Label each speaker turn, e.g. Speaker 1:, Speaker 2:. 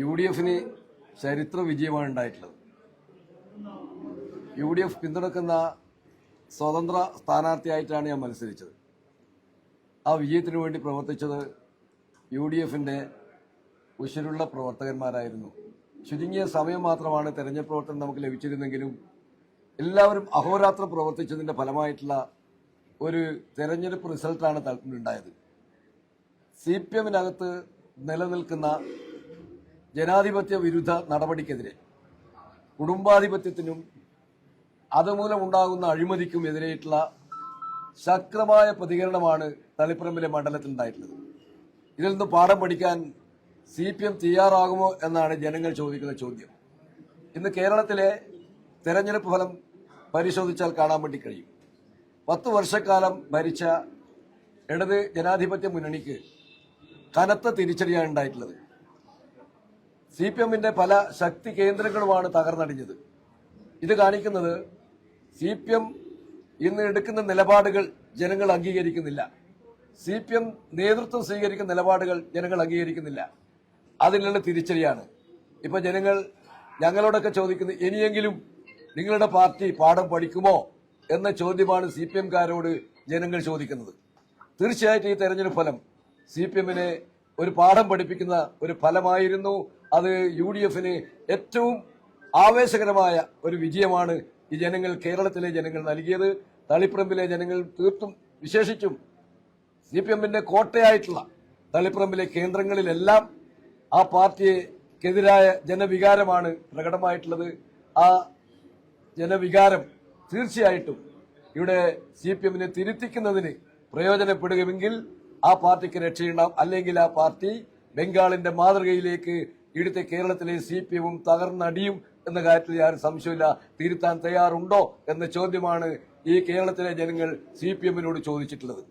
Speaker 1: UDF-ന് ചരിത്ര വിജയമാണ് ഉണ്ടായിട്ടുള്ളത്. UDF പിന്തുണക്കുന്ന സ്വതന്ത്ര സ്ഥാനാർത്ഥിയായിട്ടാണ് ഞാൻ മത്സരിച്ചത്. ആ വിജയത്തിനു വേണ്ടി പ്രവർത്തിച്ചത് UDF-ന്റെ ഉശിരുള്ള പ്രവർത്തകന്മാരായിരുന്നു. ചുരുങ്ങിയ സമയം മാത്രമാണ് തെരഞ്ഞെടുപ്പ് പ്രവർത്തനം നമുക്ക് ലഭിച്ചിരുന്നെങ്കിലും എല്ലാവരും അഹോരാത്രം പ്രവർത്തിച്ചതിന്റെ ഫലമായിട്ടുള്ള ഒരു തെരഞ്ഞെടുപ്പ് റിസൾട്ടാണ് ഉണ്ടായത്. CPM-നകത്ത് നിലനിൽക്കുന്ന ജനാധിപത്യ വിരുദ്ധ നടപടിക്കെതിരെ, കുടുംബാധിപത്യത്തിനും അതുമൂലമുണ്ടാകുന്ന അഴിമതിക്കും എതിരെയിട്ടുള്ള ശക്തമായ പ്രതികരണമാണ് തളിപ്പറമ്പിലെ മണ്ഡലത്തിൽ ഉണ്ടായിട്ടുള്ളത്. ഇതിൽ നിന്ന് പാഠം പഠിക്കാൻ CPM തയ്യാറാകുമോ എന്നാണ് ജനങ്ങൾ ചോദിക്കുന്ന ചോദ്യം. ഇന്ന് കേരളത്തിലെ തെരഞ്ഞെടുപ്പ് ഫലം പരിശോധിച്ചാൽ കാണാൻ വേണ്ടി കഴിയും. 10 വർഷക്കാലം ഭരിച്ച ഇടത് ജനാധിപത്യ മുന്നണിക്ക് കനത്ത തിരിച്ചടിയാണ് ഉണ്ടായിട്ടുള്ളത്. CPM-ന്റെ പല ശക്തി കേന്ദ്രങ്ങളുമാണ് തകർന്നടിഞ്ഞത്. ഇത് കാണിക്കുന്നത് CPM ഇന്ന് എടുക്കുന്ന നിലപാടുകൾ ജനങ്ങൾ അംഗീകരിക്കുന്നില്ല. CPM നേതൃത്വം സ്വീകരിക്കുന്ന നിലപാടുകൾ ജനങ്ങൾ അംഗീകരിക്കുന്നില്ല. അതിനുള്ള തിരിച്ചടിയാണ്. ഇപ്പൊ ജനങ്ങൾ ഞങ്ങളോടൊക്കെ ചോദിക്കുന്നത്, ഇനിയെങ്കിലും നിങ്ങളുടെ പാർട്ടി പാഠം പഠിക്കുമോ എന്ന ചോദ്യമാണ് CPM-കാരോട് ജനങ്ങൾ ചോദിക്കുന്നത്. തീർച്ചയായിട്ടും ഈ തെരഞ്ഞെടുപ്പ് ഫലം CPM-നെ ഒരു പാഠം പഠിപ്പിക്കുന്ന ഒരു ഫലമായിരുന്നു. അത് UDF-ന് ഏറ്റവും ആവേശകരമായ ഒരു വിജയമാണ് ഈ കേരളത്തിലെ ജനങ്ങൾ നൽകിയത്. തളിപ്പറമ്പിലെ ജനങ്ങൾ തീർത്തും വിശേഷിച്ചും CPM-ന്റെ കോട്ടയായിട്ടുള്ള തളിപ്പറമ്പിലെ കേന്ദ്രങ്ങളിലെല്ലാം ആ പാർട്ടിക്കെതിരായ ജനവികാരമാണ് പ്രകടമായിട്ടുള്ളത്. ആ ജനവികാരം തീർച്ചയായിട്ടും ഇവിടെ CPM-നെ തിരുത്തിക്കുന്നതിന് പ്രയോജനപ്പെടുമെങ്കിൽ ആ പാർട്ടിക്ക് രക്ഷയുണ്ടാവും. അല്ലെങ്കിൽ ആ പാർട്ടി ബംഗാളിന്റെ മാതൃകയിലേക്ക് ഇവിടുത്തെ കേരളത്തിലെ CPM-ഉം തകർന്നടിയും എന്ന കാര്യത്തിൽ ആരും സംശയമില്ല. തിരുത്താൻ തയ്യാറുണ്ടോ എന്ന ചോദ്യമാണ് ഈ കേരളത്തിലെ ജനങ്ങൾ CPM-നോട് ചോദിച്ചിട്ടുള്ളത്.